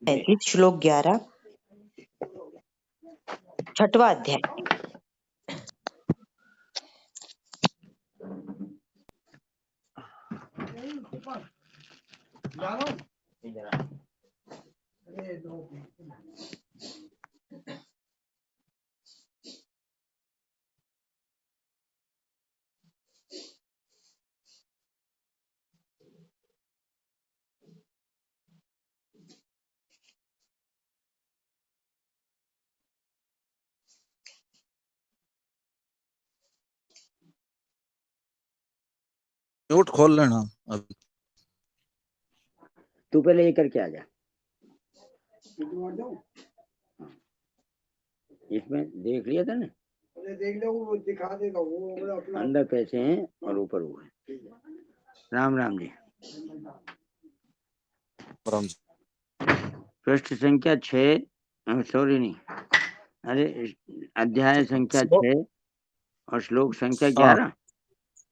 श्लोक 11 छठवां अध्याय। म्यूट खोल लेना अभी। तू पहले ये करके आ जा। इसमें देख लिया था ना, देख लो, वो दिखा देगा वो अंदर कैसे हैं और ऊपर वो है। राम राम जी। पृष्ठ संख्या 6, सॉरी नहीं, अरे अध्याय संख्या 6 और श्लोक संख्या 11।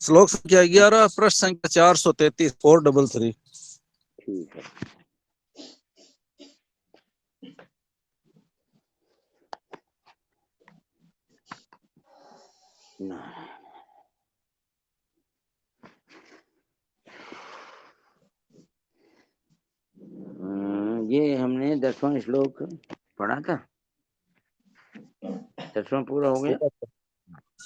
श्लोक संख्या 11, पृष्ठ संख्या 433, 433। ठीक है। ये हमने 10वां श्लोक पढ़ा था। 10वां पूरा हो गया।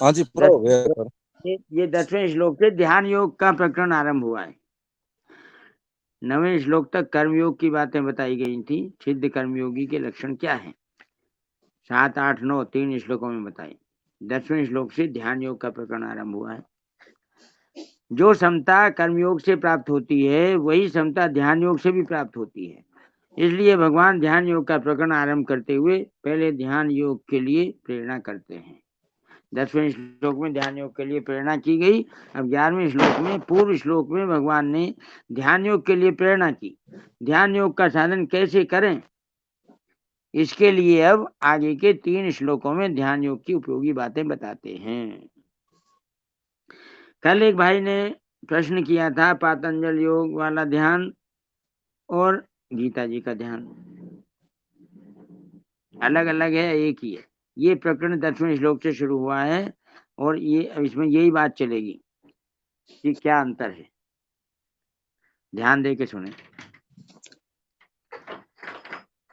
हाँ जी, पूरा हो गया। ये 10वें श्लोक से ध्यान योग का प्रकरण आरंभ हुआ है। 9वें श्लोक तक कर्मयोग की बातें बताई गई थी। सिद्ध कर्मयोगी के लक्षण क्या हैं, 7, 8, 9 3 श्लोकों में बताई। 10वें श्लोक से ध्यान योग का प्रकरण आरंभ हुआ है। जो समता कर्मयोग से प्राप्त होती है वही समता ध्यान योग से भी प्राप्त होती है। इसलिए भगवान ध्यान योग का प्रकरण आरंभ करते हुए पहले ध्यान योग के लिए प्रेरणा करते हैं। 10वें श्लोक में ध्यान योग के लिए प्रेरणा की गई। अब 11वें श्लोक में, पूर्व श्लोक में भगवान ने ध्यान योग के लिए प्रेरणा की। ध्यान योग का साधन कैसे करें, इसके लिए अब आगे के 3 श्लोकों में ध्यान योग की उपयोगी बातें बताते हैं। कल एक भाई ने प्रश्न किया था, पातंजल योग वाला ध्यान और गीता जी का ध्यान अलग अलग है, एक ही है। ये प्रकरण 10वें श्लोक से शुरू हुआ है और ये इसमें यही बात चलेगी कि क्या अंतर है। ध्यान दे के सुने।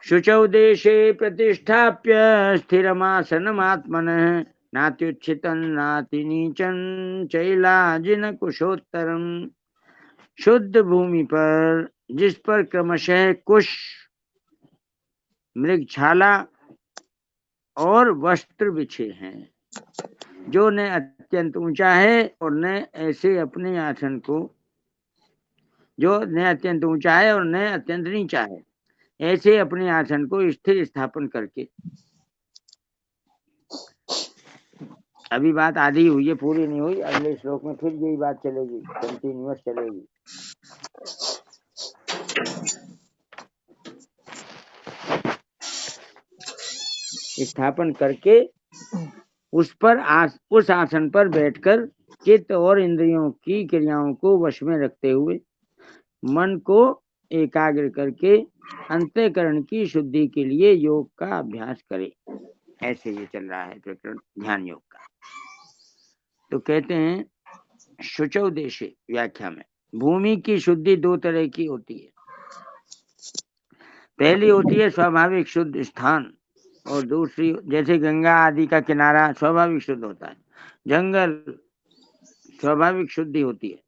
शुचौ देशे प्रतिष्ठाप्य स्थिरमासनमात्मनः नात्युच्छितं नातिनीचं चैलाजिन कुशोत्तरम। शुद्ध भूमि पर जिस पर क्रमशः कुश, मृगछाला और वस्त्र बिछे हैं, जो न अत्यंत ऊंचा है और न ऐसे अपने आसन को, जो न अत्यंत ऊंचा है और न अत्यंत नीचा है, ऐसे अपने आसन को स्थिर स्थापन करके। अभी बात आधी हुई है, पूरी नहीं हुई। अगले श्लोक में फिर यही बात चलेगी, कंटिन्यूअस चलेगी। स्थापन करके उस आसन पर बैठकर चित्त और इंद्रियों की क्रियाओं को वश में रखते हुए मन को एकाग्र करके अंतःकरण की शुद्धि के लिए योग का अभ्यास करें। ऐसे ये चल रहा है प्रकरण ध्यान योग का। तो कहते हैं शुचौ देशे, व्याख्या में, भूमि की शुद्धि 2 तरह की होती है। पहली होती है स्वाभाविक शुद्ध स्थान, और दूसरी, जैसे गंगा आदि का किनारा स्वाभाविक शुद्ध होता है, जंगल स्वाभाविक शुद्धि होती है,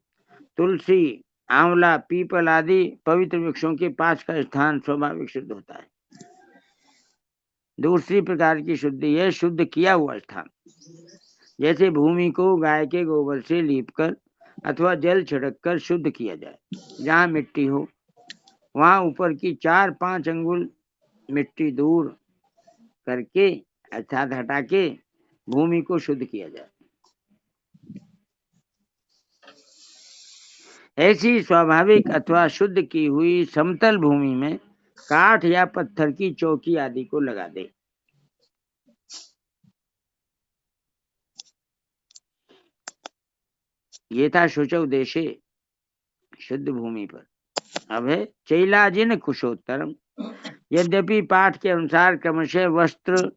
तुलसी, आंवला, पीपल आदि पवित्र वृक्षों के पास का स्थान स्वाभाविक शुद्ध होता है। दूसरी प्रकार की शुद्धि है शुद्ध किया हुआ स्थान, जैसे भूमि को गाय के गोबर से लीपकर अथवा जल छिड़ककर शुद्ध किया जाए। जहाँ मिट्टी हो वहां ऊपर की 4-5 अंगुल मिट्टी दूर करके अर्थात हटा के भूमि को शुद्ध किया जाए। ऐसी स्वाभाविक अथवा शुद्ध की हुई समतल भूमि में काठ या पत्थर की चौकी आदि को लगा दे। ये था शुचौ देशे, शुद्ध भूमि पर। अब है चैलाजिन कुशोत्तरम, यद्यपि पाठ के अनुसार क्रमशः वस्त्र,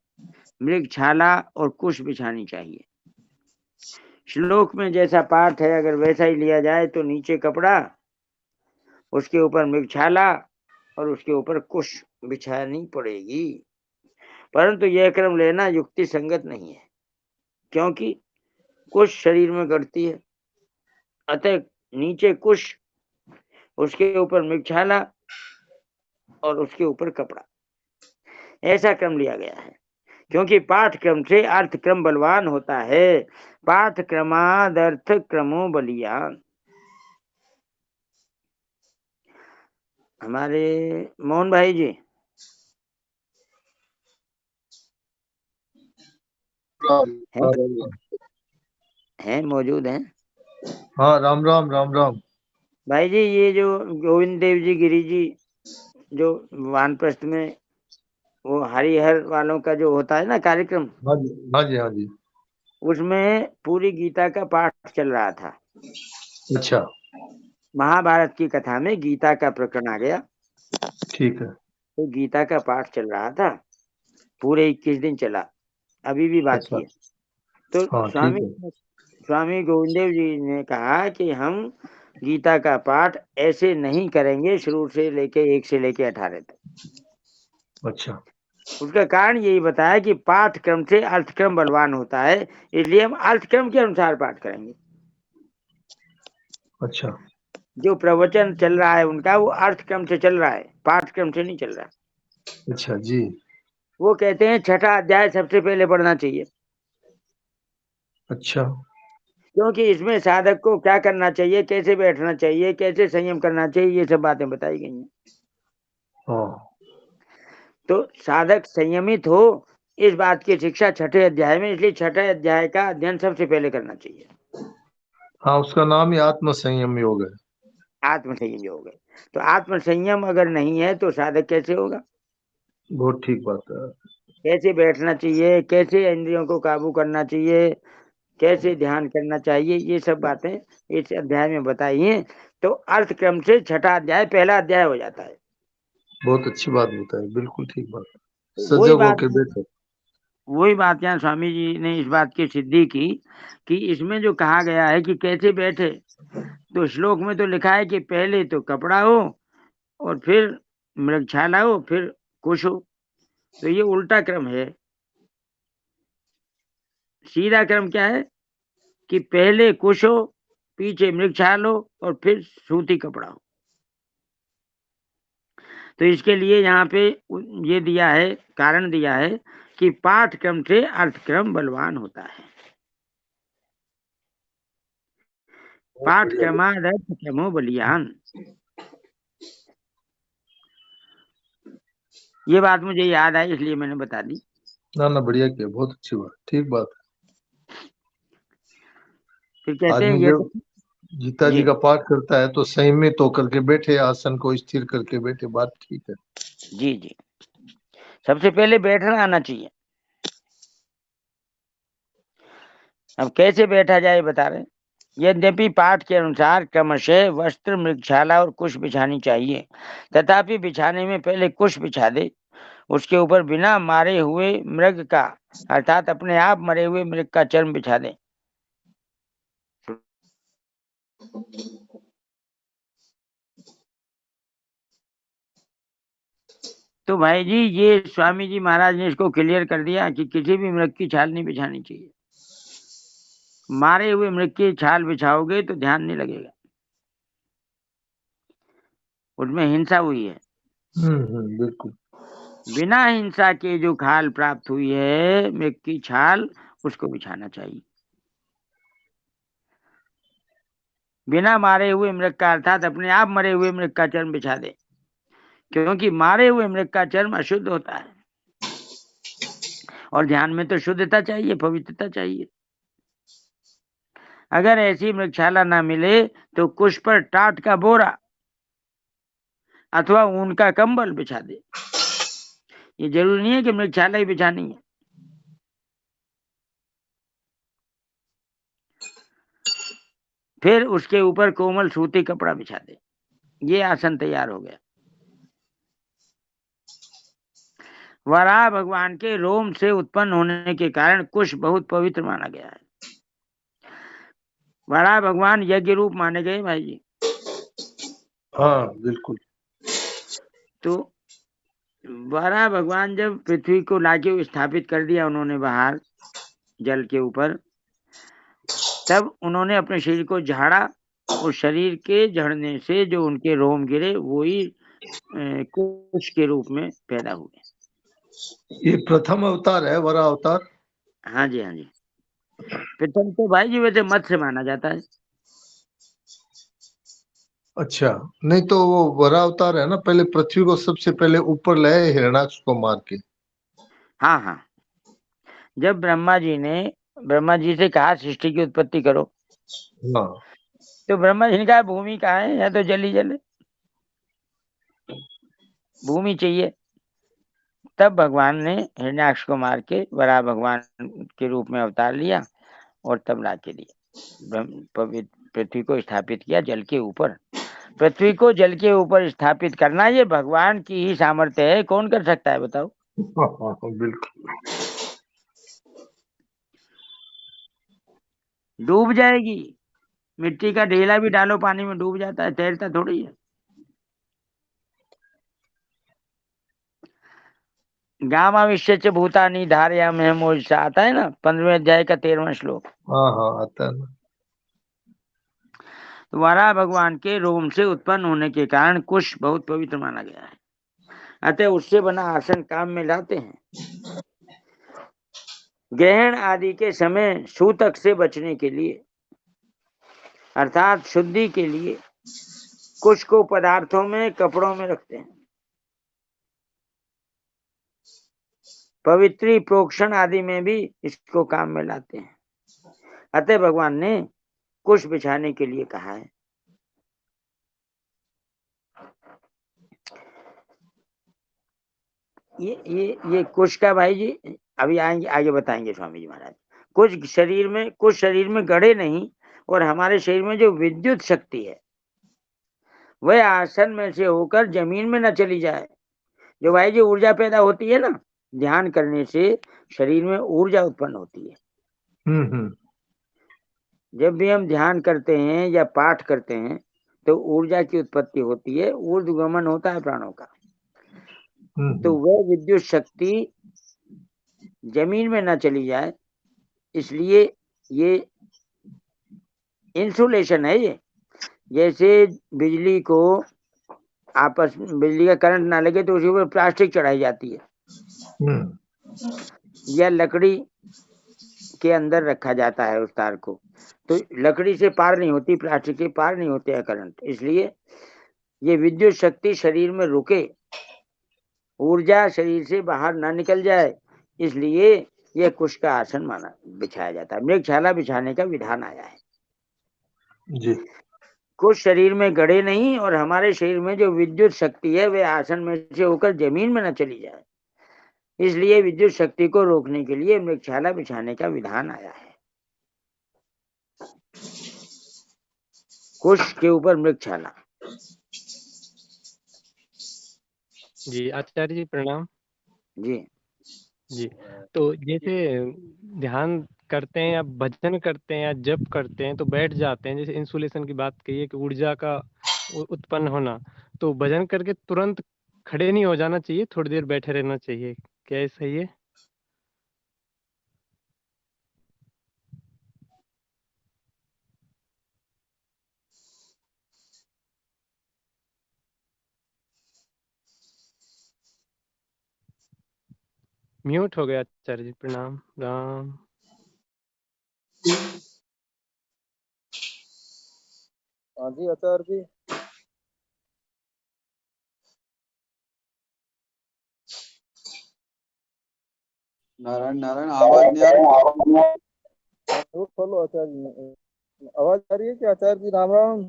मृगछाला और कुश बिछानी चाहिए। श्लोक में जैसा पाठ है अगर वैसा ही लिया जाए तो नीचे कपड़ा, उसके ऊपर मृगछाला और उसके ऊपर कुश बिछानी पड़ेगी। परंतु यह क्रम लेना युक्ति संगत नहीं है, क्योंकि कुश शरीर में गढ़ती है। अतः नीचे कुश, उसके ऊपर मृगछाला और उसके ऊपर कपड़ा, ऐसा क्रम लिया गया है। क्योंकि पाठ क्रम से अर्थ क्रम बलवान होता है। पाठ क्रमाद अर्थ क्रमो बलियान। हमारे मोहन भाई जी हैं, मौजूद हैं? हाँ, राम राम राम राम। भाई जी, ये जो गोविंद देव जी गिरी जी जो वानप्रस्थ में वो हरिहर वालों का जो होता है ना कार्यक्रम, हाँ जी हाँ जी हाँ जी। उसमें पूरी गीता का पाठ चल रहा था। अच्छा, महाभारत की कथा में गीता का प्रकरण आ गया, ठीक है। तो गीता का पाठ चल रहा था, पूरे 21 दिन चला, अभी भी बाकी अच्छा, है। तो हाँ ठीक है। स्वामी गोविंद देव जी ने कहा कि हम गीता का पाठ ऐसे नहीं करेंगे शुरू से लेके 1 से लेके 18 तक। अच्छा उसका कारण यही बताया कि पाठ क्रम से अर्थ क्रम बलवान होता है, इसलिए हम अर्थ क्रम के अनुसार पाठ करेंगे। अच्छा जो प्रवचन चल रहा है उनका वो अर्थ क्रम से चल रहा है, पाठ क्रम से नहीं चल रहा। अच्छा जी। वो कहते हैं 6ठा अध्याय सबसे पहले पढ़ना चाहिए, अच्छा क्योंकि इसमें साधक को क्या करना चाहिए, कैसे बैठना चाहिए, कैसे संयम करना चाहिए, ये सब बातें बताई गई हैं। हाँ तो साधक संयमित हो, इस बात की शिक्षा 6ठे अध्याय में, इसलिए 6ठे अध्याय का अध्ययन सबसे पहले करना चाहिए। हाँ, उसका नाम ही आत्म संयम योग है। आत्म संयम योग है। तो आत्म संयम अगर नहीं है तो साधक कैसे होगा? बहुत ठीक बात है। कैसे बैठना चाहिए, कैसे इंद्रियों को काबू करना चाहिए, कैसे ध्यान करना चाहिए, ये सब बातें इस अध्याय में बताई हैं। तो अर्थ क्रम से 6ठा अध्याय पहला अध्याय हो जाता है। बहुत अच्छी बात बताई, बिल्कुल ठीक बात है। तो सजग होके बैठो। वही बात यहाँ स्वामी जी ने इस बात की सिद्धि की कि इसमें जो कहा गया है कि कैसे बैठे, तो श्लोक में तो लिखा है कि पहले तो कपड़ा हो और फिर मृगछाला हो, फिर कुश हो। तो ये उल्टा क्रम है। सीधा क्रम क्या है कि पहले कुश हो, पीछे मृगछाल हो और फिर सूती कपड़ा हो। तो इसके लिए यहाँ पे ये दिया है, कारण दिया है कि पाठ क्रम से अर्थ क्रम बलवान होता है। पाठ क्रमाद अर्थ क्रमो बलियान। ये बात मुझे याद आई इसलिए मैंने बता दी। ना ना, बढ़िया किया, बहुत अच्छी बात, ठीक बात है। फिर कहते हैं आदमी ये जब गीता जी जी का पाठ करता है तो संयमित होकर के बैठे, आसन को स्थिर करके बैठे, बात ठीक है। जी जी, सबसे पहले बैठना आना चाहिए। अब कैसे बैठा जाए बता रहे हैं। यद्यपि पाठ के अनुसार क्रमशः वस्त्र, मृगछाला और कुश बिछानी चाहिए, तथापि बिछाने में पहले कुश बिछा दे, उसके ऊपर बिना मारे हुए मृग का अर्थात अपने आप मरे हुए मृग का चर्म बिछा दे। तो भाई जी ये स्वामी जी महाराज ने इसको क्लियर कर दिया कि किसी भी मृग की छाल नहीं बिछानी चाहिए। मारे हुए मृग की छाल बिछाओगे तो ध्यान नहीं लगेगा, उसमें हिंसा हुई है। बिल्कुल। बिना हिंसा के जो खाल प्राप्त हुई है मृग की छाल, उसको बिछाना चाहिए। बिना मारे हुए मृग का अर्थात अपने आप मरे हुए मृग का चर्म बिछा दे, क्योंकि मारे हुए मृग का चर्म अशुद्ध होता है और ध्यान में तो शुद्धता चाहिए, पवित्रता चाहिए। अगर ऐसी मृगशाला ना मिले तो कुश पर टाट का बोरा अथवा ऊन का कंबल बिछा दे। ये जरूरी नहीं है कि मृगशाला ही बिछानी है। फिर उसके ऊपर कोमल सूती कपड़ा बिछा दे। ये आसन तैयार हो गया। वराह भगवान के रोम से उत्पन्न होने के कारण कुश बहुत पवित्र माना गया है। वराह भगवान यज्ञ रूप माने गए भाई जी। हाँ बिल्कुल। तो वराह भगवान जब पृथ्वी को लाके स्थापित कर दिया उन्होंने बाहर जल के ऊपर, तब उन्होंने अपने शरीर को झाड़ा। उस शरीर के झड़ने से जो उनके रोम गिरे वो ही कुश के रूप में पैदा हुए। ये प्रथम अवतार है वराह अवतार। हाँ जी, हाँ जी। प्रथम तो भाई जी वैसे मत्स्य माना जाता है। अच्छा, नहीं तो वो वराह अवतार है ना, पहले पृथ्वी को सबसे पहले ऊपर लाए हिरण्याक्ष को मार के। हाँ हाँ, जब ब्रह्मा जी से कहा सृष्टि की उत्पत्ति करो, हाँ तो ब्रह्मा जी ने कहा भूमि कहाँ है, या तो जल ही जल है, भूमि चाहिए। तब भगवान ने हिरण्याक्ष को मार के वराह भगवान के रूप में अवतार लिया और तब ला के दिया पृथ्वी को स्थापित किया जल के ऊपर। पृथ्वी को जल के ऊपर स्थापित करना ये भगवान की ही सामर्थ्य है, कौन कर सकता है बताओ। बिल्कुल। डूब जाएगी, मिट्टी का ढेला भी डालो पानी में डूब जाता है, तैरता थोड़ी है। गामाविश्य भूतानि धारयामि मोहिषा आता है ना 15वें अध्याय का 13वां श्लोक। हाँ हाँ आता है ना। वराह भगवान के रोम से उत्पन्न होने के कारण कुश बहुत पवित्र माना गया है, अतः उससे बना आसन काम में लाते हैं। ग्रहण आदि के समय सूतक से बचने के लिए अर्थात शुद्धि के लिए कुश को पदार्थों में कपड़ों में रखते हैं। पवित्री प्रोक्षण आदि में भी इसको काम में लाते हैं, अतः भगवान ने कुश बिछाने के लिए कहा है। ये कुश का भाई जी अभी आएंगे, आगे बताएंगे स्वामी जी महाराज। कुछ शरीर में गढ़े नहीं, और हमारे शरीर में जो विद्युत शक्ति है वह आसन में से होकर जमीन में न चली जाए। जो भाई जी ऊर्जा पैदा होती है ना, ध्यान करने से शरीर में ऊर्जा उत्पन्न होती है। जब भी हम ध्यान करते हैं या पाठ करते हैं तो ऊर्जा की उत्पत्ति होती है, ऊर्ध्वगमन होता है प्राणों का। तो वह विद्युत शक्ति जमीन में न चली जाए, इसलिए ये इंसुलेशन है। ये जैसे बिजली को बिजली का करंट ना लगे तो उसी पर प्लास्टिक चढ़ाई जाती है, या लकड़ी के अंदर रखा जाता है उस तार को, तो लकड़ी से पार नहीं होती, प्लास्टिक से पार नहीं होते है करंट। इसलिए ये विद्युत शक्ति शरीर में रुके, ऊर्जा शरीर से बाहर ना निकल जाए, इसलिए यह कुश का आसन बिछाया जाता है। मृगशाला बिछाने का विधान आया है जी। कुछ शरीर में गड़े नहीं, और हमारे शरीर में जो विद्युत शक्ति है वह आसन में से होकर जमीन में न चली जाए, इसलिए विद्युत शक्ति को रोकने के लिए मृगशाला बिछाने का विधान आया है। कुश के ऊपर मृगशाला। जी आचार्य जी प्रणाम। जी जी, तो जैसे ध्यान करते हैं या भजन करते हैं या जप करते हैं तो बैठ जाते हैं, जैसे इंसुलेशन की बात कही है कि ऊर्जा का उत्पन्न होना, तो भजन करके तुरंत खड़े नहीं हो जाना चाहिए, थोड़ी देर बैठे रहना चाहिए, क्या ये सही है? म्यूट हो गया आचार्य जी, प्रणाम राम। हाँ जी आचार्य जी। नारायण नारायण, आवाज नहीं आ रही। खोलो आचार्य जी, आवाज आ रही है क्या आचार्य जी? राम राम।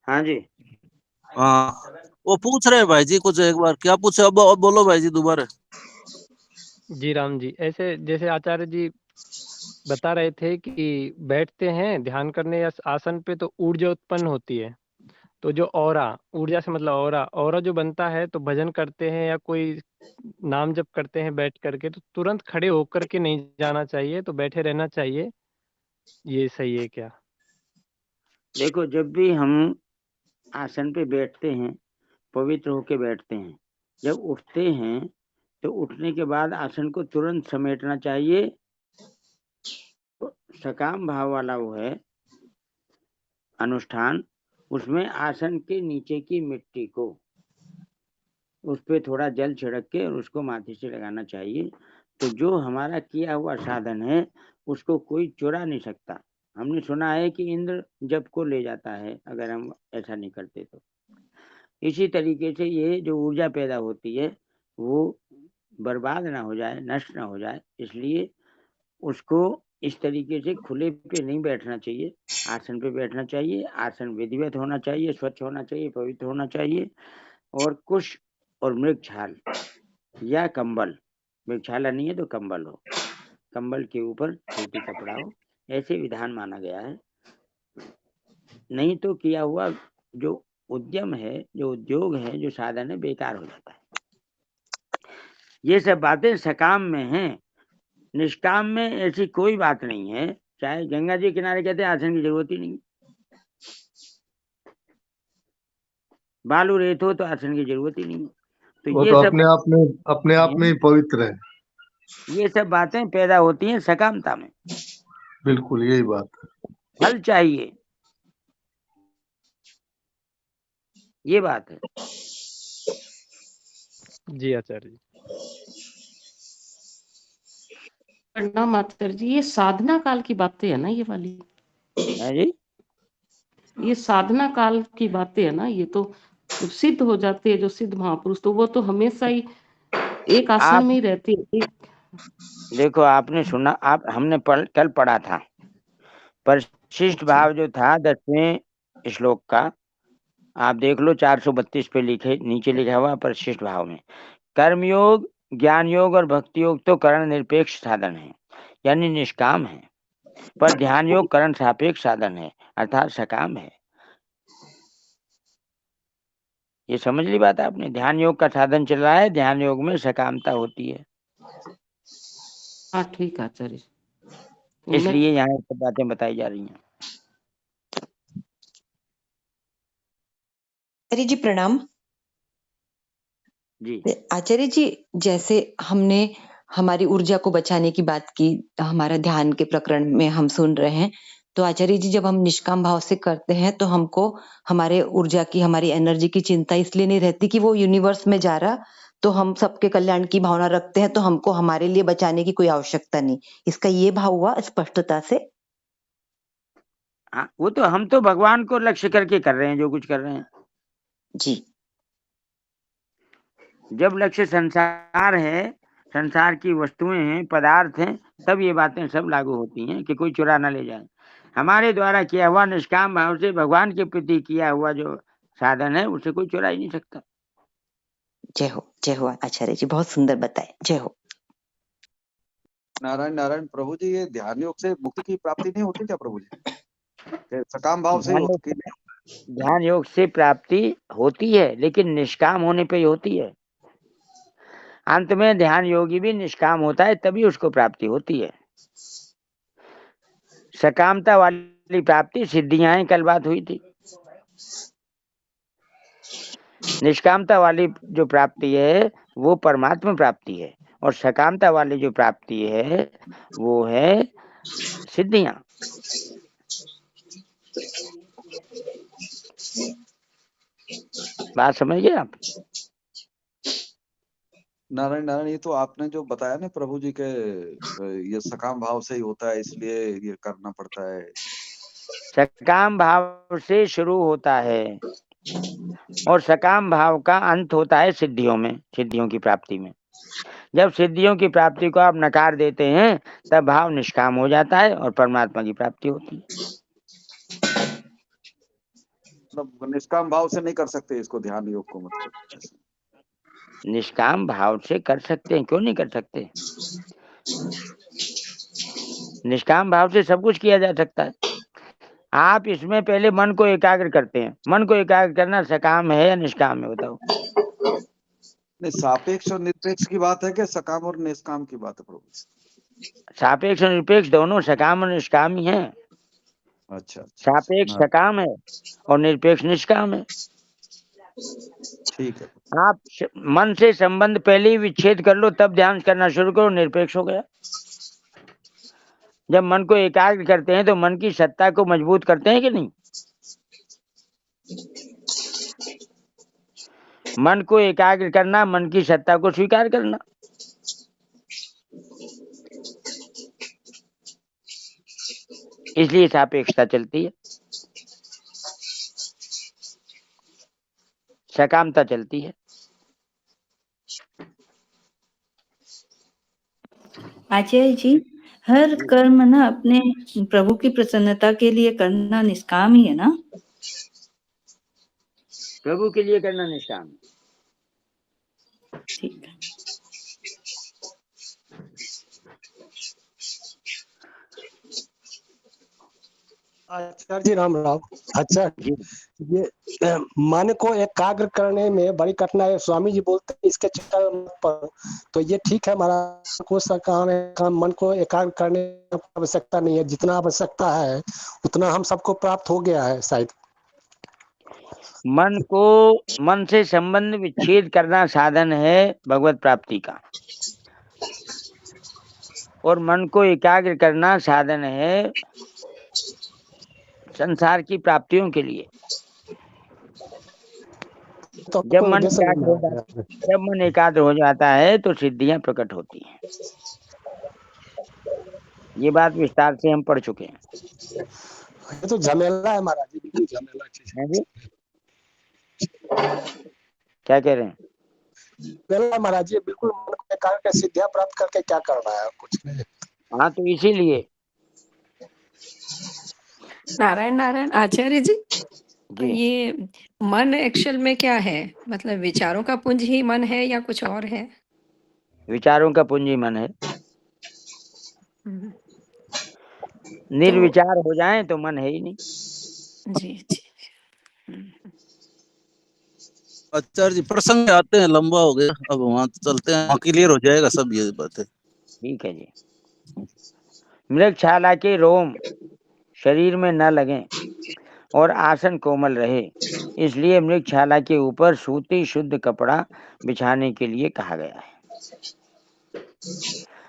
हाँ जी। हाँ, वो पूछ रहे हैं भाई जी कुछ, एक बार क्या पूछे, अब बोलो भाई जी दोबारा। जी राम जी, ऐसे जैसे आचार्य जी बता रहे थे कि बैठते हैं ध्यान करने या आसन पे तो ऊर्जा उत्पन्न होती है। तो जो ऑरा, ऊर्जा से मतलब ऑरा जो बनता है, तो भजन करते हैं या कोई नाम जप करते हैं बैठ करके, तो तुरंत खड़े होकर के नहीं जाना चाहिए, तो बैठे रहना चाहिए। ये सही है क्या? देखो, जब भी हम आसन पे बैठते हैं, पवित्र होके बैठते हैं, जब उठते हैं तो उठने के बाद आसन को तुरंत समेटना चाहिए। तो सकाम भाव वाला वो है अनुष्ठान, उसमें आसन के नीचे की मिट्टी को उस पे थोड़ा जल छिड़क के और उसको माथे से लगाना चाहिए। तो जो हमारा किया हुआ साधन है उसको कोई चुरा नहीं सकता। हमने सुना है कि इंद्र जप को ले जाता है अगर हम ऐसा नहीं करते तो। इसी तरीके से ये जो ऊर्जा पैदा होती है वो बर्बाद ना हो जाए, नष्ट ना हो जाए, इसलिए उसको इस तरीके से खुले पे नहीं बैठना चाहिए, आसन पे बैठना चाहिए। आसन विधिवत होना चाहिए, स्वच्छ होना चाहिए, पवित्र होना चाहिए। और कुश और मृगछाल या कंबल, मृगछाला नहीं है तो कंबल हो, कंबल के ऊपर सूती कपड़ा हो, ऐसे विधान माना गया है। नहीं तो किया हुआ जो उद्यम है, जो उद्योग है, जो साधन है, बेकार हो जाता है। ये सब बातें सकाम में हैं, निष्काम में ऐसी कोई बात नहीं है। चाहे गंगा जी किनारे कहते हैं आसन की जरूरत ही नहीं, बालू रेत हो तो आसन की जरूरत ही नहीं है। तो वो ये तो सब अपने आप में ही पवित्र है। ये सब बातें पैदा होती हैं सकामता में। बिल्कुल यही बात है। फल चाहिए, ये बात है। जी आचार्य जी। प्रणाम आचार्य जी, ये साधना काल की बातें है ना ये वाली? है जी, ये साधना काल की बातें है ना? ये तो सिद्ध हो जाते हैं जो सिद्ध महापुरुष, तो वो तो हमेशा ही एक आसन आप में ही रहते हैं। देखो, आपने सुना, आप हमने कल पढ़ा था परिशिष्ट भाव जो था 10वें श्लोक का, आप देख लो 432 पे नीचे लिखा हुआ परिशिष्ट भाव में, कर्मयोग, ज्ञान योग और भक्ति योग तो करण निरपेक्ष साधन है, यानी निष्काम है, पर ध्यान योग करण सापेक्ष साधन है, अर्थात सकाम है। ये समझ ली बात आपने? ध्यान योग का साधन चल रहा है, ध्यान योग में सकामता होती है, हाँ ठीक है आचार्य जी। इसलिए यहाँ सब बातें बताई जा रही हैं। आचार्य जी प्रणाम। जी, आचार्य जी, जैसे हमने हमारी ऊर्जा को बचाने की बात की, हमारा ध्यान के प्रकरण में हम सुन रहे हैं, तो आचार्य जी जब हम निष्काम भाव से करते हैं तो हमको हमारे ऊर्जा की, हमारी एनर्जी की चिंता इसलिए नहीं रहती कि वो यूनिवर्स में जा रहा, तो हम सबके कल्याण की भावना रखते हैं, तो हमको हमारे लिए बचाने की कोई आवश्यकता नहीं। इसका ये भाव हुआ स्पष्टता से? हाँ, वो तो हम तो भगवान को लक्ष्य करके कर रहे हैं जो कुछ कर रहे हैं। जी। जब लक्ष्य संसार है, संसार की वस्तुएं हैं, पदार्थ हैं, तब ये बातें सब लागू होती हैं कि कोई चुरा ना ले जाए। हमारे द्वारा किया हुआ निष्काम भाव से भगवान के प्रति किया हुआ जो साधन है उसे कोई चुरा ही नहीं सकता। जय हो आचार्य जी, बहुत सुंदर बताए। जय हो। नारायण नारायण। प्रभु जी, ये ध्यान योग से मुक्ति की प्राप्ति नहीं होती क्या प्रभु जी? ये सकाम भाव से ही होती है? ध्यान योग से प्राप्ति होती है, लेकिन निष्काम होने पे ही होती है। अंत में ध्यान योगी भी निष्काम होता है, तभी उसको प्राप्ति होती है। सकामता वाली प्राप्ति सिद्धियां, कल बात हुई थी। निष्कामता वाली जो प्राप्ति है वो परमात्मा प्राप्ति है, और सकामता वाली जो प्राप्ति है वो है सिद्धियां। बात समझ गए आप? नारायण नारायण, ये तो आपने जो बताया ना प्रभु जी के, ये सकाम भाव से ही होता है इसलिए ये करना पड़ता है। सकाम भाव से शुरू होता है और सकाम भाव का अंत होता है सिद्धियों में, सिद्धियों की प्राप्ति में। जब सिद्धियों की प्राप्ति को आप नकार देते हैं तब भाव निष्काम हो जाता है और परमात्मा की प्राप्ति होती है। मतलब निष्काम भाव से नहीं कर सकते इसको, ध्यान योग को, मतलब ऐसे। निष्काम भाव से कर सकते हैं, क्यों नहीं कर सकते? निष्काम भाव से सब कुछ किया जा सकता है। आप इसमें पहले मन को एकाग्र करते हैं। मन को एकाग्र करना सकाम है या निष्काम है, बताओ? नहीं, सापेक्ष और निरपेक्ष की बात है क्या? सकाम और निष्काम की बात है प्रभु? सापेक्ष और निरपेक्ष दोनों सकाम और निष्काम ही हैं। अच्छा, सापेक्ष सकाम है और निरपेक्ष निष्काम है। ठीक है। आप मन से संबंध पहले ही विच्छेद कर लो, तब ध्यान करना शुरू करो, निरपेक्ष हो गया। जब मन को एकाग्र करते हैं तो मन की सत्ता को मजबूत करते हैं कि नहीं? मन को एकाग्र करना, मन की सत्ता को स्वीकार करना। इसलिए सापेक्षता चलती है, सकामता चलती है। आचार्य जी, हर कर्म ना अपने प्रभु की प्रसन्नता के लिए करना निष्काम ही है ना? प्रभु के लिए करना निष्काम। ठीक है। आचार्य जी राम राम। अच्छा, ये मन को एकाग्र करने में बड़ी कठिनाई है। स्वामी जी बोलते हैं इसके चक्कर पर, तो ये ठीक है, हमारा को काम मन को एकाग्र करने की आवश्यकता नहीं है। जितना आवश्यकता है उतना हम सबको प्राप्त हो गया है शायद। मन को, मन से संबंध विच्छेद करना साधन है भगवत प्राप्ति का, और मन को एकाग्र करना साधन है संसार की प्राप्तियों के लिए। तो जब मन एकाग्र हो जाता है तो सिद्धियां प्रकट होती हैं। ये बात विस्तार से हम पढ़ चुके हैं। ये तो झमेला है महाराज जी, बिल्कुल झमेला चीज है। क्या कह रहे हैं? महाराज जी बिल्कुल मन को एकाग्र कर सिद्धियां प्राप्त करके क्या करना है, कुछ नहीं। हाँ, तो इसीलिए नारायण नारायण आचार्य जी, ये मन एक्चुअल में क्या है? मतलब विचारों का पुंज ही मन है या कुछ और है? विचारों का पुंज ही मन है। निर्विचार हो जाए तो मन है ही नहीं। जी जी। आचार्य जी प्रसंग आते हैं, लंबा हो गया, अब वहां चलते हैं, वहां क्लियर हो जाएगा सब ये बातें। ठीक है जी। मृगशाला के रोम शरीर में न लगे और आसन कोमल रहे, इसलिए मृगशाला के ऊपर सूती शुद्ध कपड़ा बिछाने के लिए कहा गया है।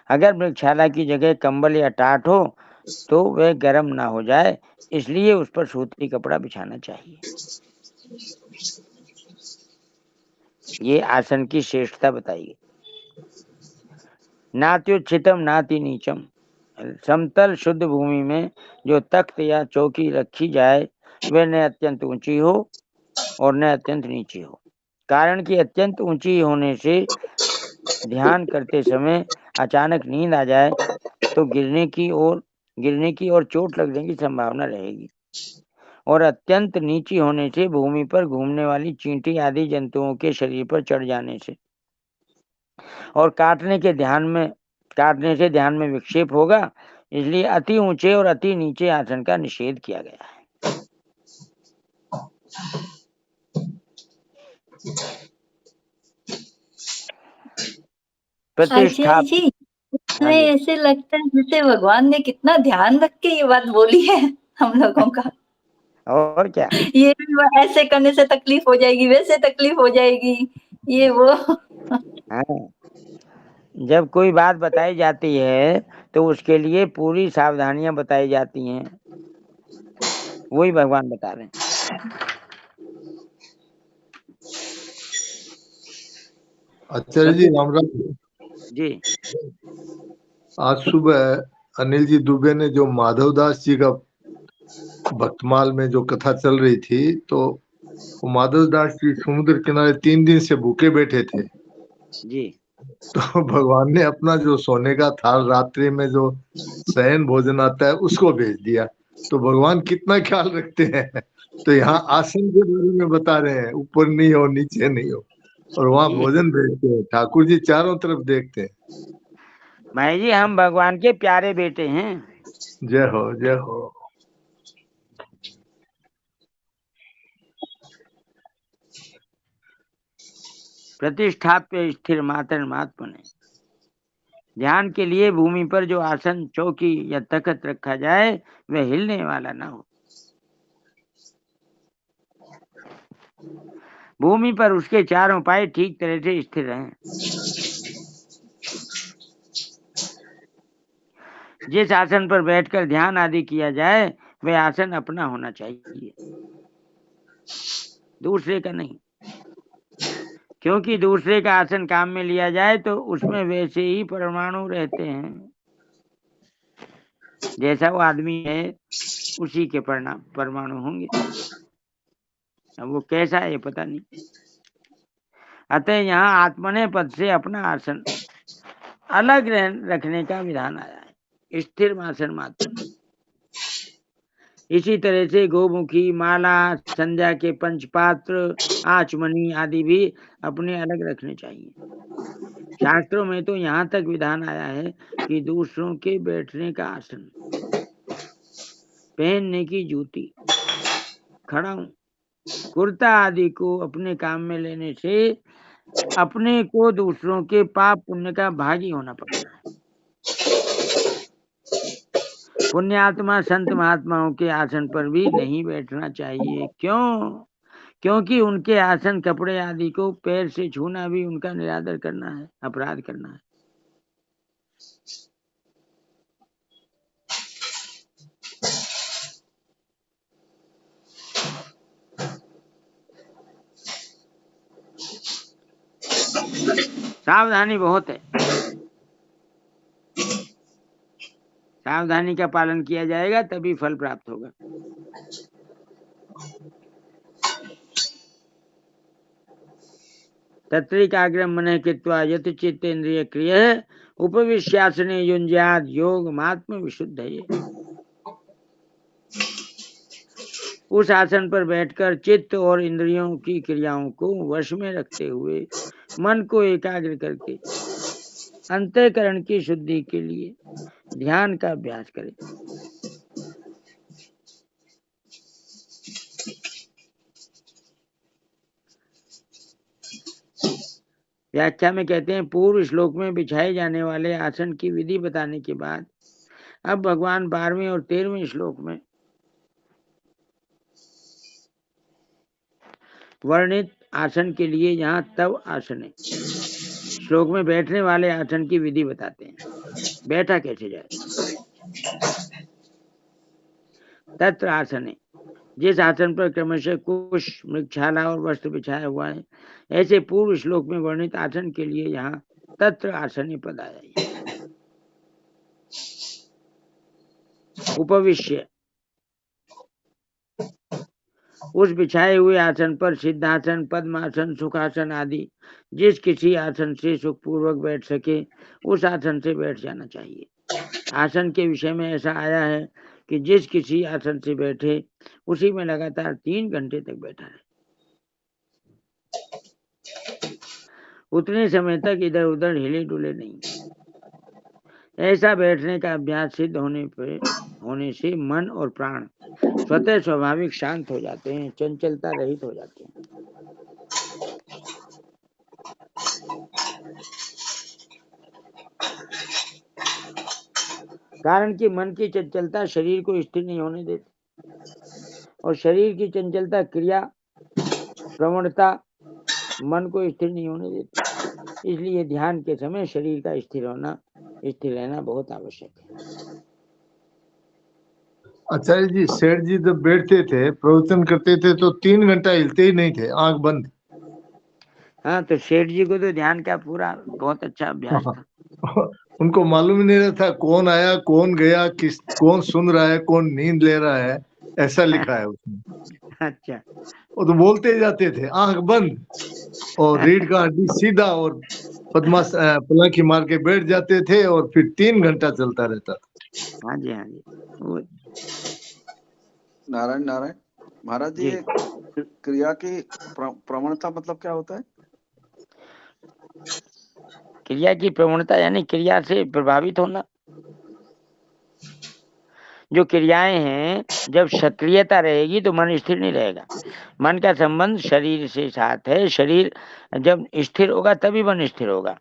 अगर मृगशाला की जगह कंबल या टाट हो तो वह गर्म ना हो जाए, इसलिए उस पर सूती कपड़ा बिछाना चाहिए। ये आसन की श्रेष्ठता बताई गई। नात्युच्छितम नाति नीचम, समतल शुद्ध भूमि में जो तख्त या चौकी रखी जाए वह न अत्यंत ऊंची हो और न अत्यंत नीची हो, कारण कि अत्यंत ऊंची होने से ध्यान करते समय अचानक नींद आ जाए तो गिरने की और चोट लगने की संभावना रहेगी, और अत्यंत नीची होने से भूमि पर घूमने वाली चींटी आदि जंतुओं के शरीर पर चढ़ जाने से और काटने से ध्यान में विक्षेप होगा, इसलिए अति ऊंचे और अति नीचे आसन का निषेध किया गया है। प्रतिष्ठा जी, हमें ऐसे लगता है जैसे भगवान ने कितना ध्यान रख के ये बात बोली है हम लोगों का। और क्या, ये ऐसे करने से तकलीफ हो जाएगी, वैसे तकलीफ हो जाएगी, ये वो। हाँ, जब कोई बात बताई जाती है तो उसके लिए पूरी सावधानियां बताई जाती हैं, वही भगवान बता रहे हैं। आचार्य जी राम राम जी। आज सुबह अनिल जी दुबे ने जो माधवदास जी का भक्तमाल में जो कथा चल रही थी, तो माधवदास जी समुद्र किनारे 3 दिन से भूखे बैठे थे जी। तो भगवान ने अपना जो सोने का थाल रात्रि में जो शयन भोजन आता है उसको भेज दिया। तो भगवान कितना ख्याल रखते हैं। तो यहाँ आसन के बारे में बता रहे हैं, ऊपर नहीं हो नीचे नहीं हो। और वहाँ जी भोजन भेजते हैं, ठाकुर जी चारों तरफ देखते हैं। भाई जी, हम भगवान के प्यारे बेटे हैं। जय हो, जय हो। प्रतिष्ठाप्य स्थिर मातर महात्मने। ध्यान के लिए भूमि पर जो आसन, चौकी या तख्त रखा जाए वह हिलने वाला ना हो। भूमि पर उसके चारों पाए ठीक तरह से स्थिर रहें। जिस आसन पर बैठकर ध्यान आदि किया जाए वह आसन अपना होना चाहिए, दूसरे का नहीं। क्योंकि दूसरे का आसन काम में लिया जाए तो उसमें वैसे ही परमाणु रहते हैं, जैसा वो आदमी है उसी के परमाणु होंगे। अब वो कैसा है पता नहीं। अतः यहाँ आत्मने पद से अपना आसन अलग रखने का विधान आया है, स्थिर आसन मात्र। इसी तरह से गोमुखी, माला, संध्या के पंचपात्र, आचमनी आदि भी अपने अलग रखने चाहिए। शास्त्रों में तो यहाँ तक विधान आया है कि दूसरों के बैठने का आसन, पहनने की जूती, खड़ाऊ, कुर्ता आदि को अपने काम में लेने से अपने को दूसरों के पाप पुण्य का भागी होना पड़ता है। पुण्यात्मा संत महात्माओं के आसन पर भी नहीं बैठना चाहिए। क्यों? क्योंकि उनके आसन, कपड़े आदि को पैर से छूना भी उनका निरादर करना है, अपराध करना है। सावधानी बहुत है। सावधानी का पालन किया जाएगा तभी फल प्राप्त होगा। तत्रिकाग्रम मनः कृत्वा यत् चित्तेन्द्रिय क्रिय उपविश्यासने युञ्ज्यात् योग मात्म विशुद्धये। उस आसन पर बैठकर चित्त और इंद्रियों की क्रियाओं को वश में रखते हुए मन को एकाग्र करके अंतःकरण की शुद्धि के लिए ध्यान का अभ्यास करें। व्याख्या में कहते हैं, पूर्व श्लोक में बिछाए जाने वाले आसन की विधि बताने के बाद अब भगवान 12वें और 13वें श्लोक में वर्णित आसन के लिए यहाँ तव आसन है श्लोक में बैठने वाले आसन की विधि बताते हैं, बैठा कैसे जाए। तत्र आसन है, जिस आसन पर क्रमशः कुश, मृगछाला और वस्त्र बिछाया हुआ है, ऐसे पूर्व श्लोक में वर्णित आसन के लिए यहाँ तत्र आसन पद आया है। उपविश्य, उस बिछाए हुए आसन पर सिद्धासन, पद्मासन, सुखासन आदि जिस किसी आसन से सुखपूर्वक बैठ सके उस आसन से बैठ जाना चाहिए। आसन के विषय में ऐसा आया है कि जिस किसी आसन से बैठे उसी में लगातार 3 घंटे तक बैठा है, उतने समय तक इधर उधर हिले डुले नहीं। ऐसा बैठने का अभ्यास सिद्ध होने से मन और प्राण स्वतः स्वाभाविक शांत हो जाते हैं, चंचलता रहित हो जाते हैं। कारण कि मन की चंचलता शरीर को स्थिर नहीं होने देती और शरीर की चंचलता, क्रिया, प्रवणता मन को स्थिर नहीं होने देती। इसलिए ध्यान के समय शरीर का स्थिर रहना बहुत आवश्यक है। आचार्य जी, सेठ जी जब बैठते थे, प्रवचन करते थे तो 3 घंटा हिलते ही नहीं थे, आंख बंद। हाँ, तो सेठ जी को तो ध्यान का पूरा बहुत अच्छा अभ्यास था। उनको मालूम ही नहीं रहता कौन आया कौन गया, कौन सुन रहा है कौन नींद ले रहा है, ऐसा लिखा है उसमें। अच्छा, वो तो बोलते ही जाते थे आंख बंद, और रीढ़ का हड्डी सीधा, और पलंकी मार के बैठ जाते थे और फिर 3 घंटा चलता रहता था। हाँ जी, हाँ जी। नारायण नारायण महाराज जी, ये क्रिया की प्रवणता मतलब क्या होता है? क्रिया की प्रवणता यानी क्रिया से प्रभावित होना। जो क्रियाएं हैं, जब सक्रियता रहेगी तो मन स्थिर नहीं रहेगा। मन का संबंध शरीर से साथ है। शरीर जब स्थिर होगा तभी मन स्थिर होगा।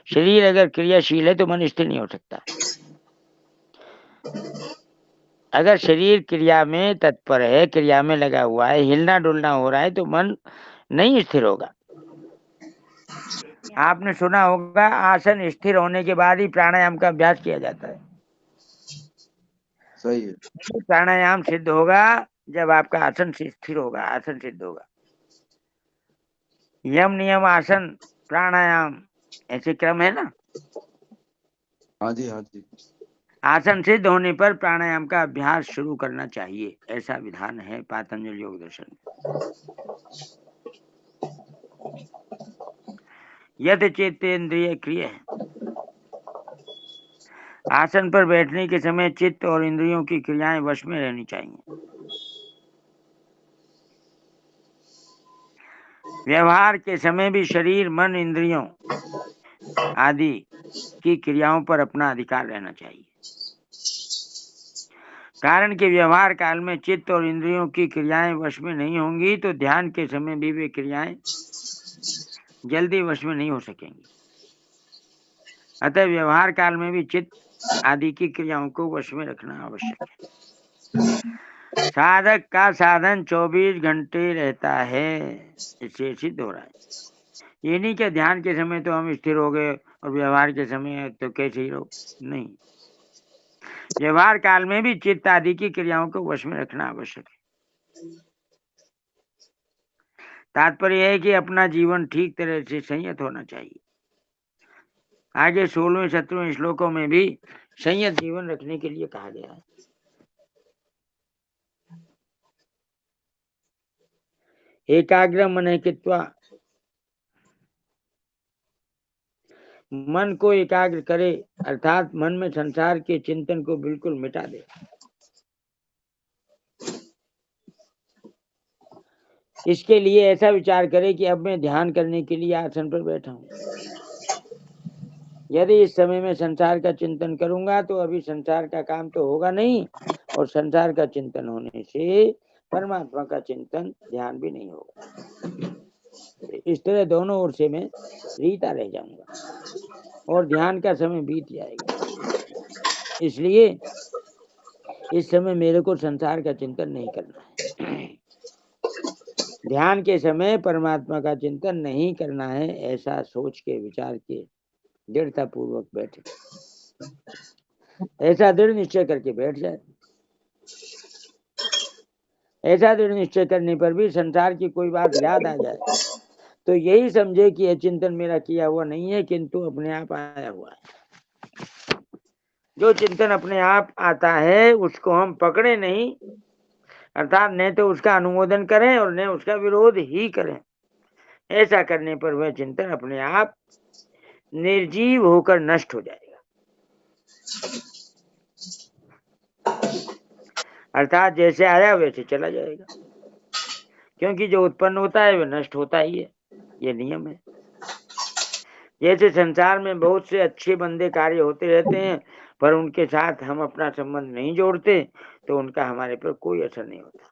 शरीर अगर क्रियाशील है तो मन स्थिर नहीं हो सकता। अगर शरीर क्रिया में तत्पर है, क्रिया में लगा हुआ है, हिलना डुलना हो रहा है, तो मन नहीं स्थिर होगा। आपने सुना होगा आसन स्थिर होने के बाद ही प्राणायाम का अभ्यास किया जाता है। सही है। प्राणायाम सिद्ध होगा जब आपका आसन स्थिर होगा, आसन सिद्ध होगा। यम नियम आसन प्राणायाम ऐसे क्रम है ना। हाँ जी, हाँ जी। आसन सिद्ध होने पर प्राणायाम का अभ्यास शुरू करना चाहिए, ऐसा विधान है पातंजल योग दर्शन में। यद चेतेन्द्रिय क्रिय है। आसन पर बैठने के समय चित्त और इंद्रियों की क्रियाएं वश में रहनी चाहिए। व्यवहार के समय भी शरीर, मन, इंद्रियों आदि की क्रियाओं पर अपना अधिकार रहना चाहिए। कारण कि व्यवहार काल में चित्त और इंद्रियों की क्रियाएं वश में नहीं होंगी तो ध्यान के समय भी वे क्रियाएं जल्दी वश में नहीं हो सकेंगी। अतः व्यवहार काल में भी चित्त आदि की क्रियाओं को वश में रखना आवश्यक है। साधक का साधन 24 घंटे रहता है, इससे सिद्ध हो रहा है। ये नहीं कि ध्यान के समय तो हम स्थिर हो गए और व्यवहार के समय तो कैसे ही रहो, नहीं। व्यवहार काल में भी चित्त आदि की क्रियाओं को वश में रखना आवश्यक है। तात्पर्य है कि अपना जीवन ठीक तरह से संयत होना चाहिए। आगे 16वें 17वें श्लोकों में भी संयत जीवन रखने के लिए कहा गया है। एकाग्र मन कृत्वा, मन को एकाग्र करे अर्थात मन में संसार के चिंतन को बिल्कुल मिटा दे। इसके लिए ऐसा विचार करे कि अब मैं ध्यान करने के लिए आसन पर बैठा हूँ। यदि इस समय में संसार का चिंतन करूंगा तो अभी संसार का काम तो होगा नहीं, और संसार का चिंतन होने से परमात्मा का चिंतन ध्यान भी नहीं होगा। इस तरह दोनों ओर से मैं रीता रह जाऊंगा और ध्यान का समय बीत जाएगा। इसलिए इस समय मेरे को संसार का चिंतन नहीं करना है। ध्यान के समय परमात्मा का चिंतन नहीं करना है, ऐसा सोच के विचार के दृढ़ता पूर्वक बैठे। ऐसा दृढ़ निश्चय करके बैठ जाए। ऐसा दृढ़ निश्चय करने पर भी संसार की कोई बात याद आ जाए तो यही समझे कि यह चिंतन मेरा किया हुआ नहीं है, किंतु अपने आप आया हुआ है। जो चिंतन अपने आप आता है उसको हम पकड़े नहीं, अर्थात न तो उसका अनुमोदन करें और न उसका विरोध ही करें। ऐसा करने पर वह चिंतन अपने आप निर्जीव होकर नष्ट हो जाएगा, अर्थात जैसे आया वैसे चला जाएगा। क्योंकि जो उत्पन्न होता है वह नष्ट होता ही है, ये नियम है। जैसे संसार में बहुत से अच्छे बंदे कार्य होते रहते हैं, पर उनके साथ हम अपना संबंध नहीं जोड़ते तो उनका हमारे पर कोई असर नहीं होता,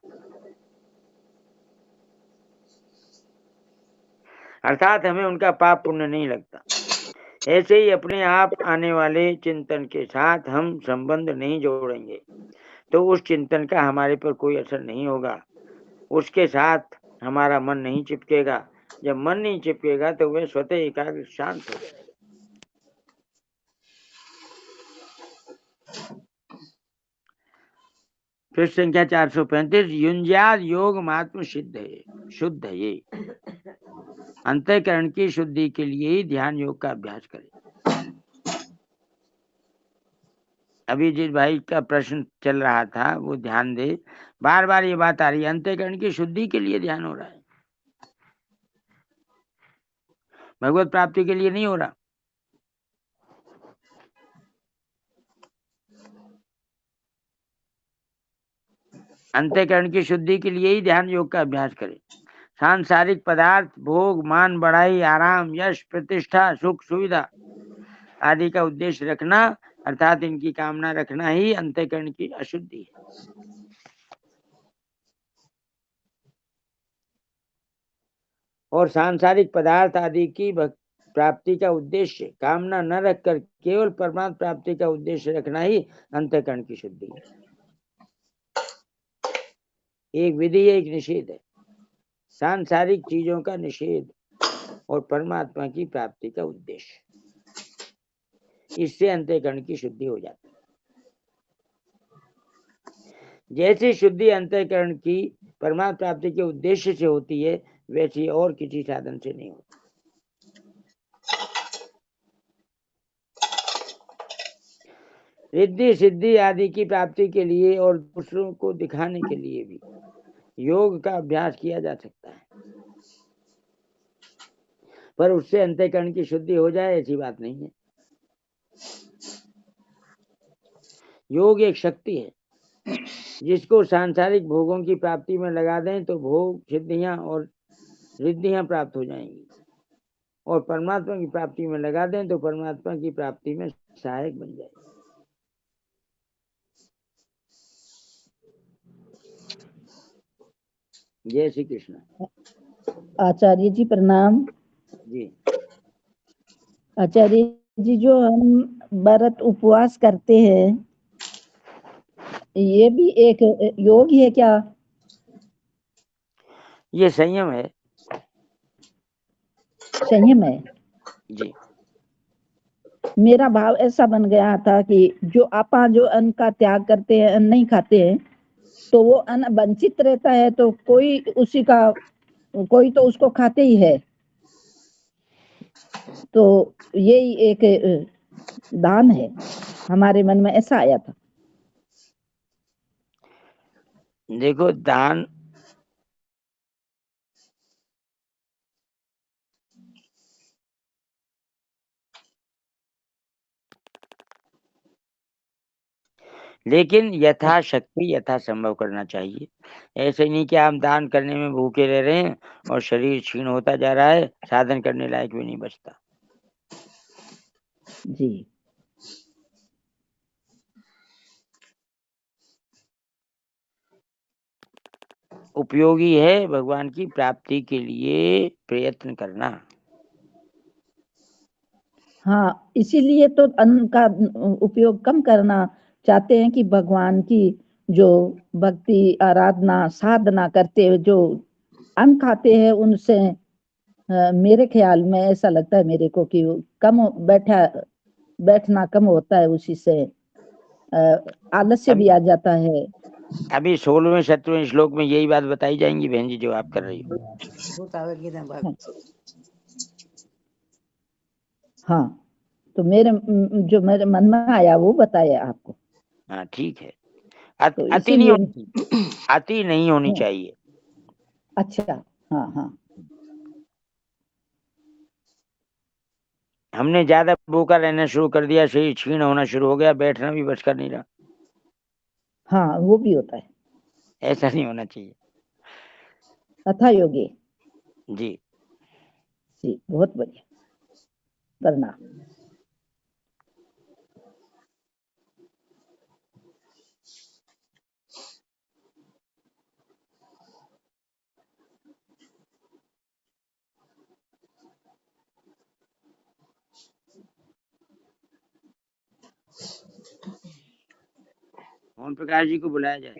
अर्थात हमें उनका पाप पुण्य नहीं लगता। ऐसे ही अपने आप आने वाले चिंतन के साथ हम संबंध नहीं जोड़ेंगे तो उस चिंतन का हमारे पर कोई असर नहीं होगा, उसके साथ हमारा मन नहीं चिपकेगा। जब मन नहीं चिपकेगा तो वह स्वतः एकाग्र शांत हो जाएगा। पृष्ठ संख्या 435। युंज्याद योग मात्म सिद्ध है, शुद्ध है। ये अंतःकरण की शुद्धि के लिए ही ध्यान योग का अभ्यास करें। अभी जिस भाई का प्रश्न चल रहा था वो ध्यान दे, बार बार ये बात आ रही है, अंतःकरण की शुद्धि के लिए ध्यान हो रहा है, भगवत प्राप्ति के लिए नहीं हो रहा। अंतःकरण की शुद्धि के लिए ही ध्यान योग का अभ्यास करें। सांसारिक पदार्थ, भोग, मान, बढ़ाई, आराम, यश, प्रतिष्ठा, सुख, सुविधा आदि का उद्देश्य रखना अर्थात इनकी कामना रखना ही अंतःकरण की अशुद्धि है। और सांसारिक पदार्थ आदि की प्राप्ति का उद्देश्य कामना न रखकर केवल परमात्मा प्राप्ति का उद्देश्य रखना ही अंतःकरण की शुद्धि है। एक विधि एक निषेध है, सांसारिक चीजों का निषेध और परमात्मा की प्राप्ति का उद्देश्य, इससे अंतःकरण की शुद्धि हो जाती है। जैसी शुद्धि अंतःकरण की परमात्मा प्राप्ति के उद्देश्य से होती है वैसी और किसी साधन से नहीं होती। रिद्धि सिद्धि आदि की प्राप्ति के लिए और दूसरों को दिखाने के लिए भी योग का अभ्यास किया जा सकता है, पर उससे अंतःकरण की शुद्धि हो जाए ऐसी बात नहीं है। योग एक शक्ति है, जिसको सांसारिक भोगों की प्राप्ति में लगा दें तो भोग सिद्धियां और रिद्धियां प्राप्त हो जाएंगी, और परमात्मा की प्राप्ति में लगा दें तो परमात्मा की प्राप्ति में सहायक बन जाएगी। जय श्री कृष्ण। आचार्य जी प्रणाम। जी आचार्य जी, जो हम व्रत उपवास करते हैं ये भी एक योग है क्या? ये संयम है। संयम है जी। मेरा भाव ऐसा बन गया था कि जो अन्न का त्याग करते हैं, अन्न नहीं खाते हैं, तो वो अन्न वंचित रहता है, तो कोई तो उसको खाते ही है, तो यही एक दान है। हमारे मन में ऐसा आया था। देखो, दान लेकिन यथाशक्ति यथासंभव करना चाहिए। ऐसे नहीं कि हम दान करने में भूखे रह रहे हैं और शरीर क्षीण होता जा रहा है, साधन करने लायक भी नहीं बचता। जी। उपयोगी है भगवान की प्राप्ति के लिए प्रयत्न करना। हाँ, इसीलिए तो अन्न का उपयोग कम करना चाहते हैं कि भगवान की जो भक्ति आराधना साधना करते हुए जो अन्न खाते हैं उनसे मेरे ख्याल में ऐसा लगता है मेरे को कि कम बैठना कम होता है, उसी से आलस्य भी आ जाता है। अभी 16वें 17वें श्लोक में यही बात बताई जाएंगी बहन जी जो आप कर रही हो। हाँ, तो जो मेरे मन में आया वो बताया आपको। हाँ ठीक है। तो अति नहीं इसीलिए होनी, अति नहीं होनी चाहिए। अच्छा, हाँ हाँ। हमने ज्यादा भूखा रहना शुरू कर दिया, शरीर क्षीण होना शुरू हो गया, बैठना भी बचकर नहीं रहा। हाँ, वो भी होता है। ऐसा नहीं होना चाहिए। तथा योगी जी जी, बहुत बढ़िया करना। ओम प्रकाश जी को बुलाया जाए।